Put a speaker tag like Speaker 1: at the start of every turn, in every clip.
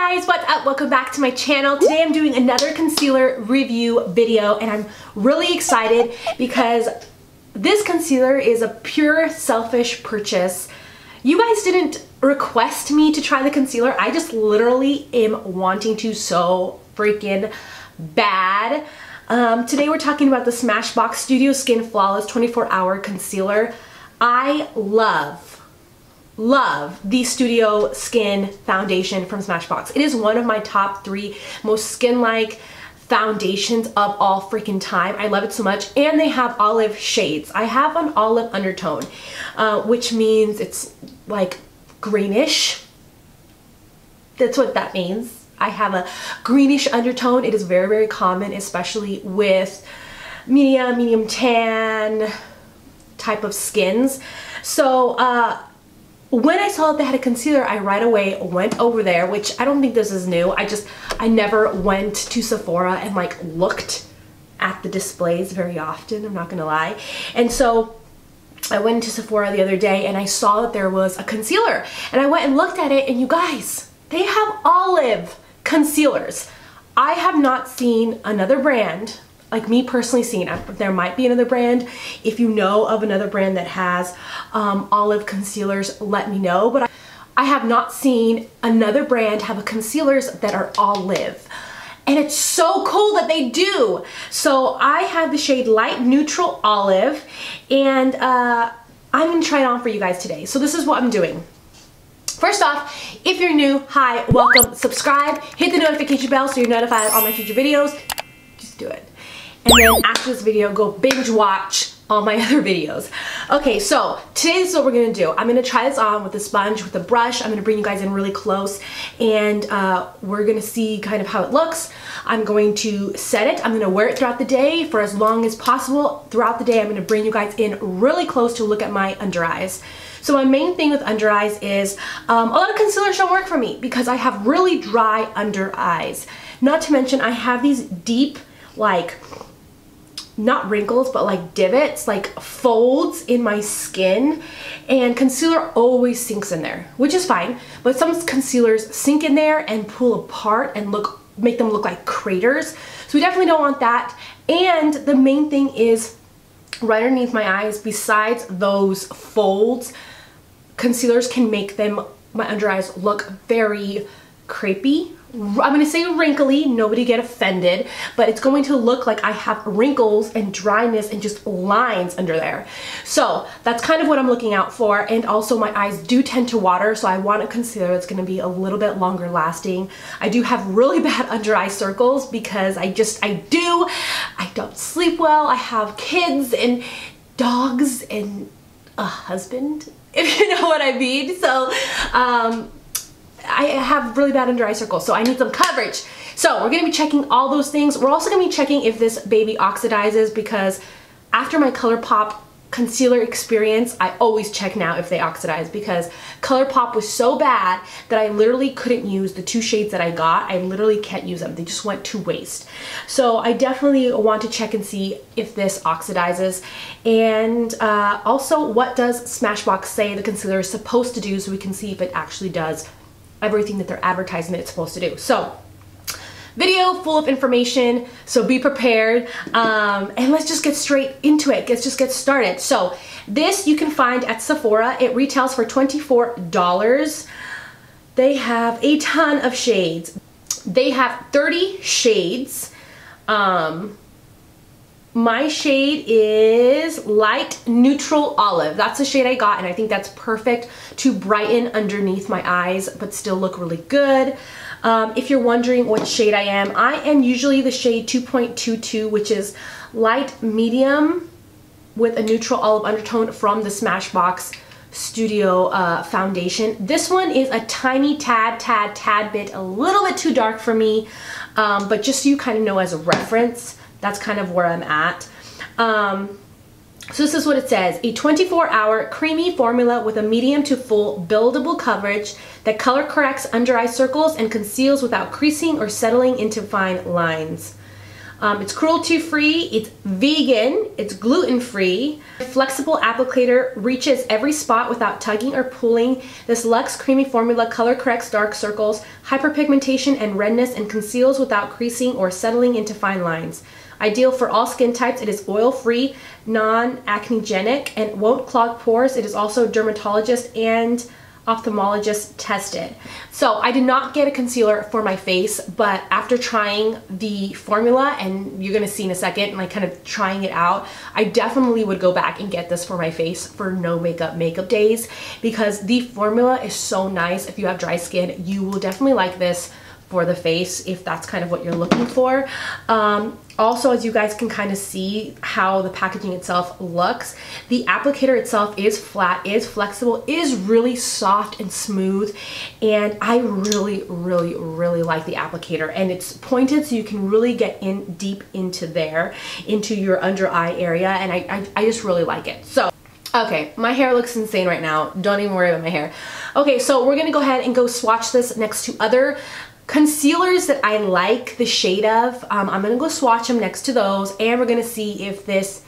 Speaker 1: guys, what's up? Welcome back to my channel. Today I'm doing another concealer review video and I'm really excited because this concealer is a pure selfish purchase. You guys didn't request me to try the concealer. I just literally am wanting to so freaking bad. Today we're talking about the SmashBox Studio Skin Flawless 24-Hour Concealer. I love the Studio Skin Foundation from SmashBox. It is one of my top 3 most skin-like foundations of all freaking time. I love it so much, and they have olive shades. I have an olive undertone, which means it's like greenish. That's what that means. I have a greenish undertone. It is very, very common, especially with medium tan type of skins. So when I saw that they had a concealer, I right away went over there, which I don't think this is new. I never went to Sephora and like looked at the displays very often, I'm not gonna lie. And so I went into Sephora the other day and I saw that there was a concealer. And I went and looked at it, and you guys, they have olive concealers. I have not seen another brand, like me personally seeing, there might be another brand. If you know of another brand that has olive concealers, let me know. But I have not seen another brand have a concealers that are olive. And it's so cool that they do. So I have the shade Light Neutral Olive, and I'm gonna try it on for you guys today. So this is what I'm doing. First off, if you're new, hi, welcome, subscribe, hit the notification bell so you're notified of all my future videos. Just do it. And then after this video, go binge watch all my other videos. Okay, so today this is what we're gonna do. I'm gonna try this on with a sponge, with a brush. I'm gonna bring you guys in really close, and we're gonna see kind of how it looks. I'm going to set it. I'm gonna wear it throughout the day for as long as possible. Throughout the day, I'm gonna bring you guys in really close to look at my under eyes. So my main thing with under eyes is a lot of concealers don't work for me because I have really dry under eyes. Not to mention I have these deep, like, not wrinkles, but like divots, like folds in my skin, and concealer always sinks in there, which is fine, but some concealers sink in there and pull apart and make them look like craters. So we definitely don't want that. And the main thing is right underneath my eyes, besides those folds, concealers can make my under eyes look very crepey. I'm gonna say wrinkly, nobody get offended, but it's going to look like I have wrinkles and dryness and just lines under there. So that's kind of what I'm looking out for. And also my eyes do tend to water, so I want a concealer that's gonna be a little bit longer lasting. I do have really bad under eye circles because I don't sleep well. I have kids and dogs and a husband, if you know what I mean. So I have really bad under eye circles, so I need some coverage. So we're gonna be checking all those things. We're also gonna be checking if this baby oxidizes, because after my ColourPop concealer experience, I always check now if they oxidize, because ColourPop was so bad that I literally couldn't use the 2 shades that I got. I literally can't use them. They just went to waste. So I definitely want to check and see if this oxidizes. And also, what does SmashBox say the concealer is supposed to do, so we can see if it actually does everything that they're advertising that it's supposed to do. So video full of information, so be prepared, and let's just get straight into it. Let's just get started. So this you can find at Sephora. It retails for $24. They have a ton of shades. They have 30 shades. My shade is Light Neutral Olive. That's the shade I got, and I think that's perfect to brighten underneath my eyes but still look really good. If you're wondering what shade I am usually the shade 2.22, which is light medium with a neutral olive undertone from the SmashBox Studio Foundation. This one is a tiny tad bit, a little bit too dark for me, but just so you kind of know as a reference, that's kind of where I'm at. So this is what it says: a 24-hour creamy formula with a medium to full buildable coverage that color corrects under eye circles and conceals without creasing or settling into fine lines. It's cruelty free, it's vegan, it's gluten free. Flexible applicator reaches every spot without tugging or pulling. This luxe creamy formula color corrects dark circles, hyperpigmentation and redness, and conceals without creasing or settling into fine lines. Ideal for all skin types, it is oil free, non-acnegenic, and won't clog pores. It is also dermatologist and ophthalmologist tested. So I did not get a concealer for my face, but after trying the formula, and you're gonna see in a second, like kind of trying it out, I definitely would go back and get this for my face for no makeup days, because the formula is so nice. If you have dry skin, you will definitely like this for the face if that's kind of what you're looking for. Also, as you guys can kind of see how the packaging itself looks, the applicator itself is flat, is flexible, is really soft and smooth, and I really like the applicator. And it's pointed so you can really get in deep into there, into your under eye area, and I just really like it. So okay, my hair looks insane right now. Don't even worry about my hair. Okay, so we're gonna go ahead and go swatch this next to other concealers that I like the shade of. I'm gonna go swatch them next to those, and we're gonna see if this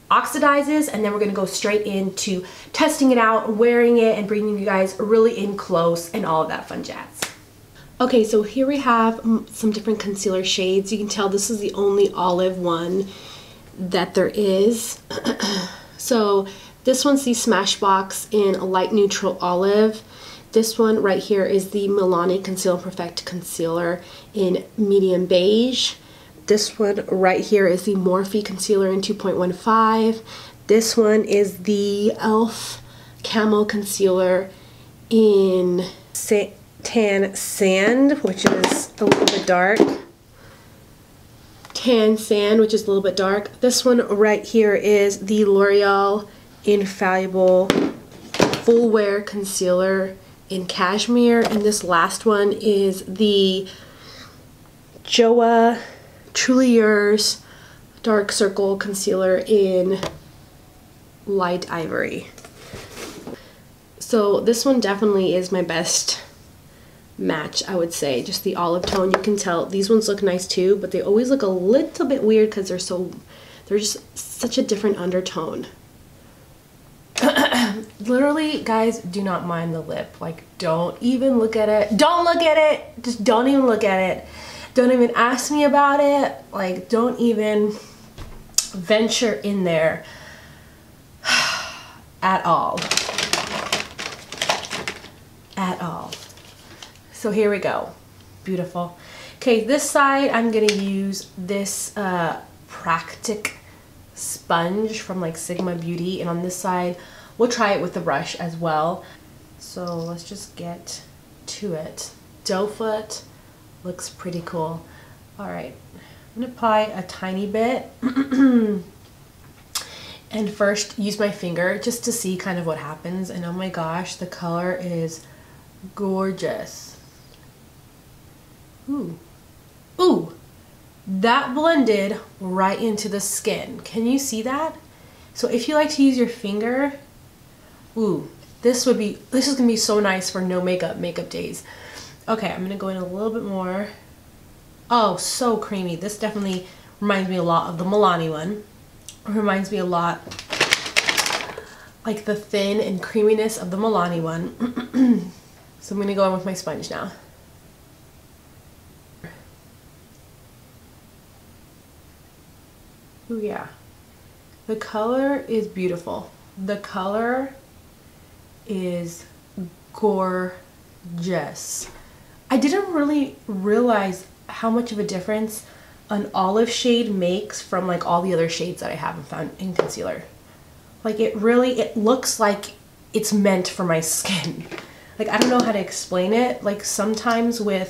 Speaker 1: oxidizes, and then we're gonna go straight into testing it out, wearing it, and bringing you guys really in close and all of that fun jazz. Okay, so here we have some different concealer shades. You can tell this is the only olive one that there is. So this one's the Smashbox in a light neutral olive. This one right here is the Milani Conceal and Perfect Concealer in medium beige. This one right here is the Morphe Concealer in 2.15. This one is the e.l.f. Camo Concealer in Tan Sand, which is a little bit dark. Tan Sand, which is a little bit dark. This one right here is the Loreal Infallible Full Wear Concealer in Cashmere, and this last one is the Joa Truly Yours Dark Circle Concealer in Light Ivory. So this one definitely is my best match, I would say. Just the olive tone, you can tell these ones look nice too, but they always look a little bit weird because they're just such a different undertone. Literally, guys, do not mind the lip. Like, don't even look at it. Don't look at it. Just don't even look at it. Don't even ask me about it. Like, don't even venture in there at all. At all. So here we go. Beautiful. Okay, this side I'm gonna use this Practic sponge from like Sigma Beauty, and on this side we'll try it with the brush as well. So let's just get to it. Doe foot looks pretty cool. All right, I'm gonna apply a tiny bit and first use my finger just to see kind of what happens. And oh my gosh, the color is gorgeous. Ooh, ooh, that blended right into the skin. Can you see that? So if you like to use your finger, ooh, this is gonna be so nice for no makeup days. Okay, I'm gonna go in a little bit more. Oh, so creamy. This definitely reminds me a lot of the Milani one. It reminds me a lot like the thin and creaminess of the Milani one. So I'm gonna go in with my sponge now. Ooh, yeah. The color is beautiful. The color is gorgeous. I didn't really realize how much of a difference an olive shade makes from like all the other shades that I haven't found in concealer. Like it looks like it's meant for my skin. Like I don't know how to explain it. Like sometimes when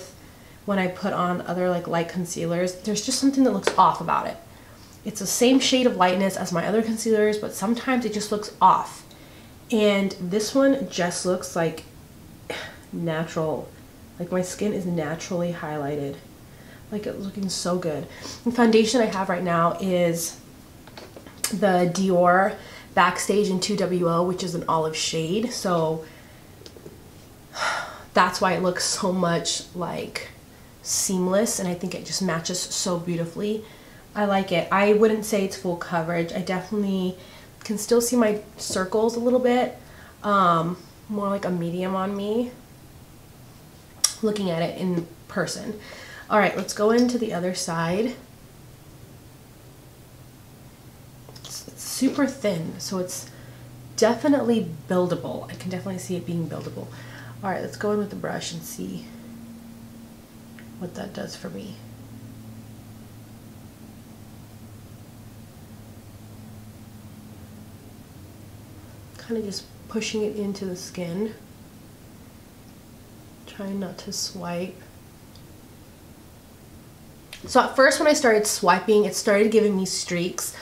Speaker 1: I put on other like light concealers, there's just something that looks off about it. It's the same shade of lightness as my other concealers, but sometimes it just looks off. And this one just looks like natural. Like my skin is naturally highlighted. Like it's looking so good. The foundation I have right now is the Dior Backstage in 2WO, which is an olive shade. So that's why it looks so much like seamless, and I think it just matches so beautifully. I like it. I wouldn't say it's full coverage. I definitely can still see my circles a little bit. More like a medium on me, looking at it in person. All right, let's go into the other side. It's super thin, so it's definitely buildable. I can definitely see it being buildable. All right, let's go in with the brush and see what that does for me. Kind of just pushing it into the skin. Trying not to swipe. So at first when I started swiping, it started giving me streaks,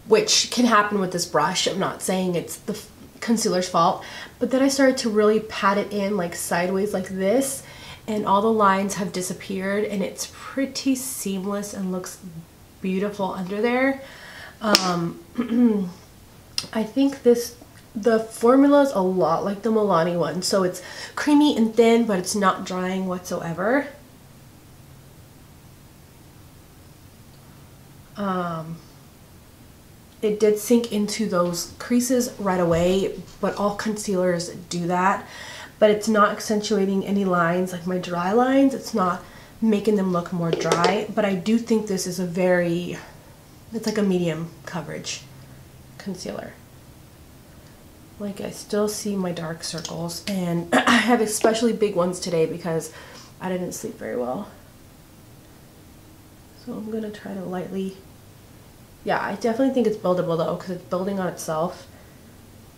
Speaker 1: which can happen with this brush. I'm not saying it's the concealer's fault, but then I started to really pat it in like sideways like this, and all the lines have disappeared, and it's pretty seamless and looks beautiful under there. I think the formula is a lot like the Milani one, so it's creamy and thin, but it's not drying whatsoever. It did sink into those creases right away, but all concealers do that. But it's not accentuating any lines like my dry lines. It's not making them look more dry, but I do think this is it's like a medium coverage concealer. Like, I still see my dark circles, and I have especially big ones today because I didn't sleep very well. So I'm gonna try to lightly, yeah, I definitely think it's buildable though, because it's building on itself.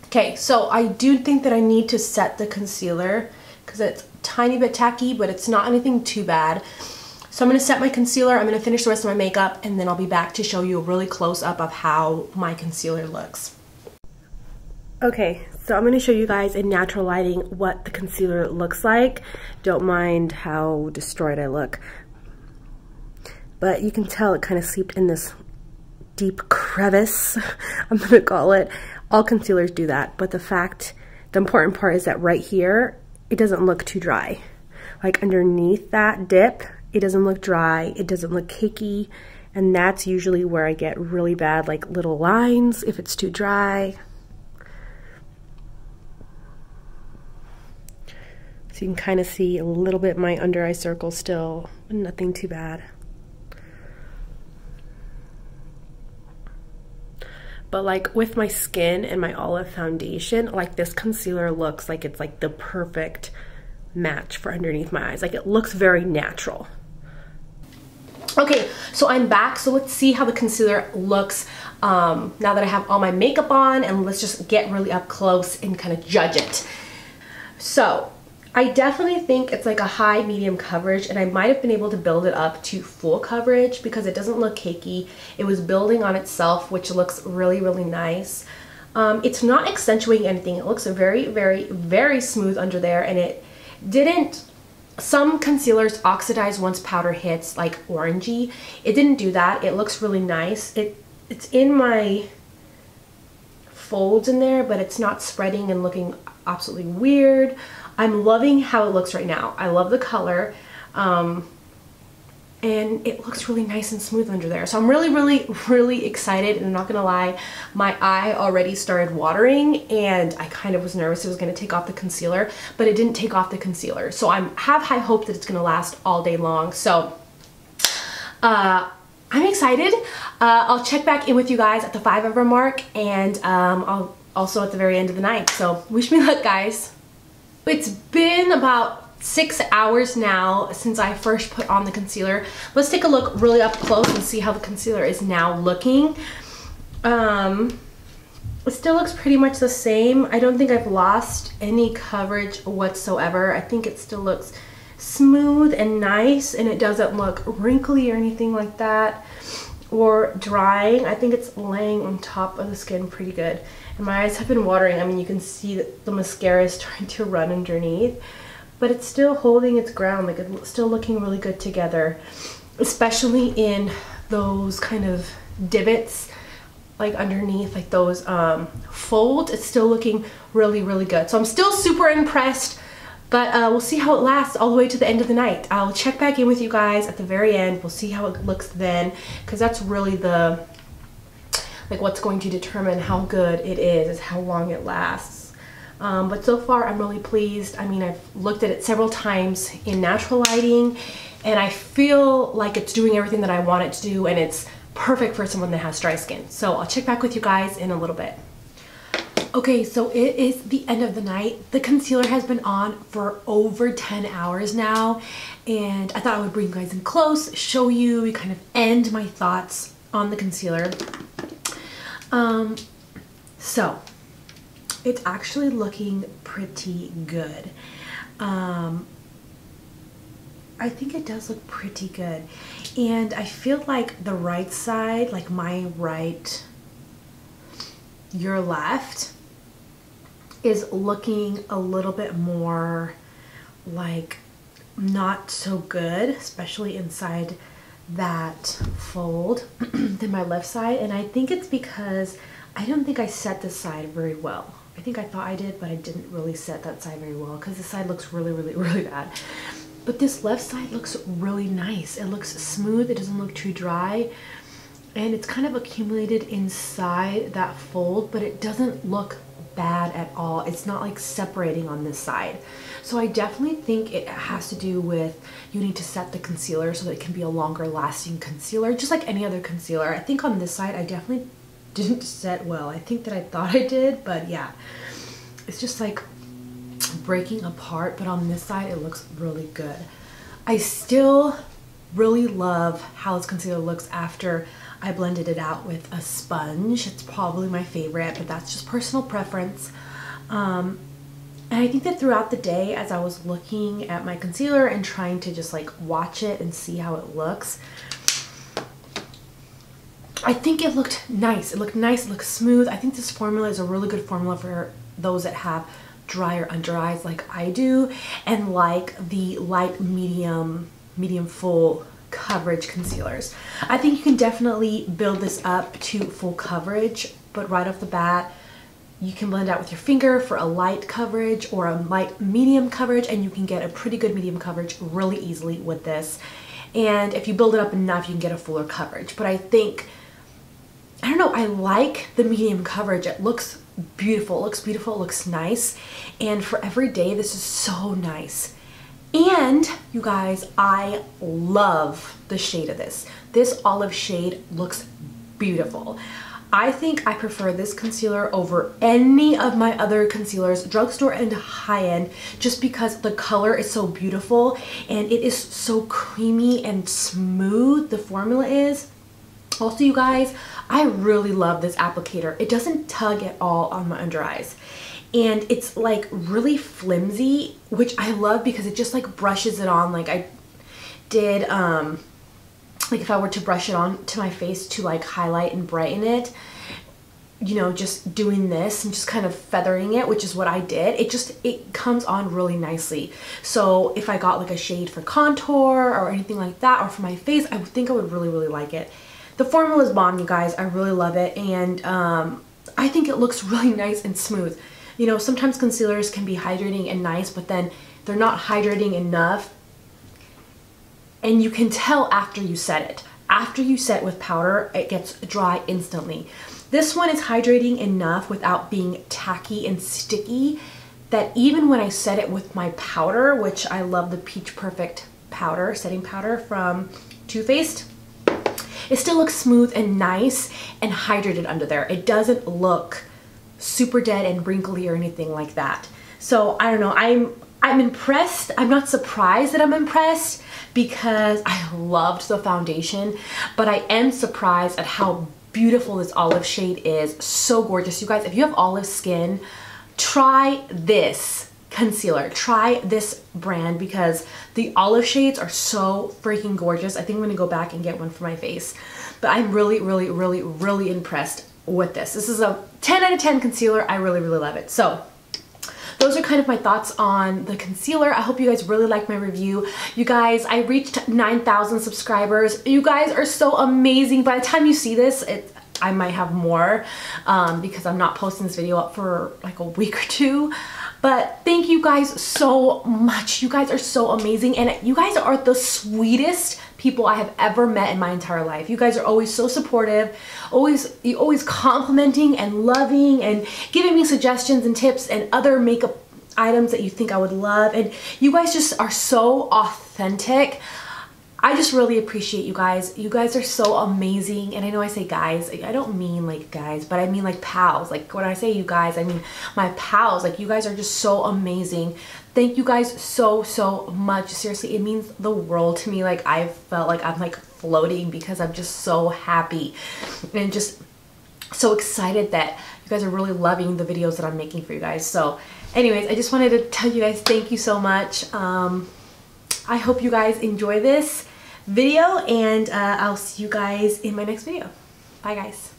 Speaker 1: Okay, so I do think that I need to set the concealer because it's a tiny bit tacky, but it's not anything too bad. So I'm gonna set my concealer, I'm gonna finish the rest of my makeup, and then I'll be back to show you a really close up of how my concealer looks. Okay, so I'm going to show you guys in natural lighting what the concealer looks like. Don't mind how destroyed I look. But you can tell it kind of seeped in this deep crevice, I'm going to call it. All concealers do that, but the important part is that right here, it doesn't look too dry. Like underneath that dip, it doesn't look dry, it doesn't look cakey, and that's usually where I get really bad, like little lines if it's too dry. So you can kind of see a little bit my under eye circle still, nothing too bad. But like with my skin and my olive foundation, like this concealer looks like it's like the perfect match for underneath my eyes. Like it looks very natural. Okay, so I'm back. So let's see how the concealer looks now that I have all my makeup on, and let's just get really up close and kind of judge it. So I definitely think it's like a high medium coverage, and I might have been able to build it up to full coverage because it doesn't look cakey. It was building on itself, which looks really, really nice. It's not accentuating anything. It looks very, very, very smooth under there, and it didn't, some concealers oxidize once powder hits, like orangey. It didn't do that. It looks really nice. It's in my folds in there, but it's not spreading and looking absolutely weird. I'm loving how it looks right now. I love the color, and it looks really nice and smooth under there. So I'm really, really, really excited, and I'm not gonna lie, my eye already started watering, and I kind of was nervous it was gonna take off the concealer, but it didn't take off the concealer. So I have high hope that it's gonna last all day long. So I'm excited. I'll check back in with you guys at the 5-hour mark, and I'll also at the very end of the night. So wish me luck, guys. It's been about 6 hours now since I first put on the concealer. Let's take a look really up close and see how the concealer is now looking. It still looks pretty much the same. I don't think I've lost any coverage whatsoever. I think it still looks smooth and nice, and it doesn't look wrinkly or anything like that, or drying. I think it's laying on top of the skin pretty good. And my eyes have been watering. I mean, you can see that the mascara is starting to run underneath, but it's still holding its ground. Like, it's still looking really good together, especially in those kind of divots, like underneath, like those folds. It's still looking really, really good. So I'm still super impressed. But we'll see how it lasts all the way to the end of the night. I'll check back in with you guys at the very end. We'll see how it looks then, because that's really the, like, what's going to determine how good it is how long it lasts. But so far I'm really pleased. I mean, I've looked at it several times in natural lighting, and I feel like it's doing everything that I want it to do, and it's perfect for someone that has dry skin. So I'll check back with you guys in a little bit. Okay, so it is the end of the night. The concealer has been on for over 10 hours now, and I thought I would bring you guys in close, show you, kind of end my thoughts on the concealer. So it's actually looking pretty good. I think it does look pretty good, and I feel like the right side, like my right, your left, is looking a little bit more like not so good, especially inside that fold, than my left side. And I think it's because I don't think I set this side very well. I think I thought I did, but I didn't really set that side very well, because this side looks really bad. But this left side looks really nice. It looks smooth, it doesn't look too dry, and it's kind of accumulated inside that fold, but it doesn't look bad at all. It's not like separating on this side. So I definitely think it has to do with, you need to set the concealer so that it can be a longer lasting concealer, just like any other concealer. I think on this side I definitely didn't set well. I think that I thought I did, but yeah, it's just like breaking apart. But on this side it looks really good. I still really love how this concealer looks after I blended it out with a sponge. It's probably my favorite, but that's just personal preference. And I think that throughout the day, as I was looking at my concealer and trying to just like watch it and see how it looks, I think it looked nice. It looked nice, it looked smooth. I think this formula is a really good formula for those that have drier under eyes like I do, and like the light medium full coverage concealers. I think you can definitely build this up to full coverage, but right off the bat you can blend out with your finger for a light coverage or a light medium coverage, and you can get a pretty good medium coverage really easily with this. And if you build it up enough, you can get a fuller coverage. But I think, I don't know, I like the medium coverage. It looks beautiful, it looks beautiful, it looks nice, and for every day this is so nice. And you guys, I love the shade of this. This olive shade looks beautiful. I think I prefer this concealer over any of my other concealers, drugstore and high-end, just because the color is so beautiful and it is so creamy and smooth, the formula is. Also, you guys, I really love this applicator. It doesn't tug at all on my under eyes. And it's like really flimsy, which I love because it just like brushes it on. Like I did, like if I were to brush it on to my face to like highlight and brighten it, you know, just doing this and just kind of feathering it, which is what I did. It comes on really nicely. So if I got like a shade for contour or anything like that, or for my face, I would think I would really like it. The formula is bomb, you guys. I really love it. And I think it looks really nice and smooth. You know, sometimes concealers can be hydrating and nice, but then they're not hydrating enough. And you can tell after you set it. After you set with powder, it gets dry instantly. This one is hydrating enough without being tacky and sticky that even when I set it with my powder, which I love the Peach Perfect powder, setting powder from Too Faced, it still looks smooth and nice and hydrated under there. It doesn't look super dead and wrinkly or anything like that. So I don't know, I'm impressed. I'm not surprised that I'm impressed because I loved the foundation, but I am surprised at how beautiful this olive shade is. So gorgeous. You guys, if you have olive skin, try this concealer. Try this brand because the olive shades are so freaking gorgeous. I think I'm gonna go back and get one for my face. But I'm really impressed with this. This is a 10 out of 10 concealer. I really love it. So those are kind of my thoughts on the concealer. I hope you guys really liked my review. You guys, I reached 9,000 subscribers. You guys are so amazing. By the time you see this, I might have more because I'm not posting this video up for like a week or two. But thank you guys so much. You guys are so amazing, and you guys are the sweetest people I have ever met in my entire life. You guys are always so supportive, always complimenting and loving and giving me suggestions and tips and other makeup items that you think I would love, and you guys just are so authentic. I just really appreciate you guys. You guys are so amazing. And I know I say guys, I don't mean like guys, but I mean like pals. Like when I say you guys, I mean my pals. Like you guys are just so amazing. Thank you guys so much. Seriously, it means the world to me. Like I felt like I'm like floating because I'm just so happy and just so excited that you guys are really loving the videos that I'm making for you guys. So anyways, I just wanted to tell you guys thank you so much. I hope you guys enjoy this video, and I'll see you guys in my next video. Bye guys.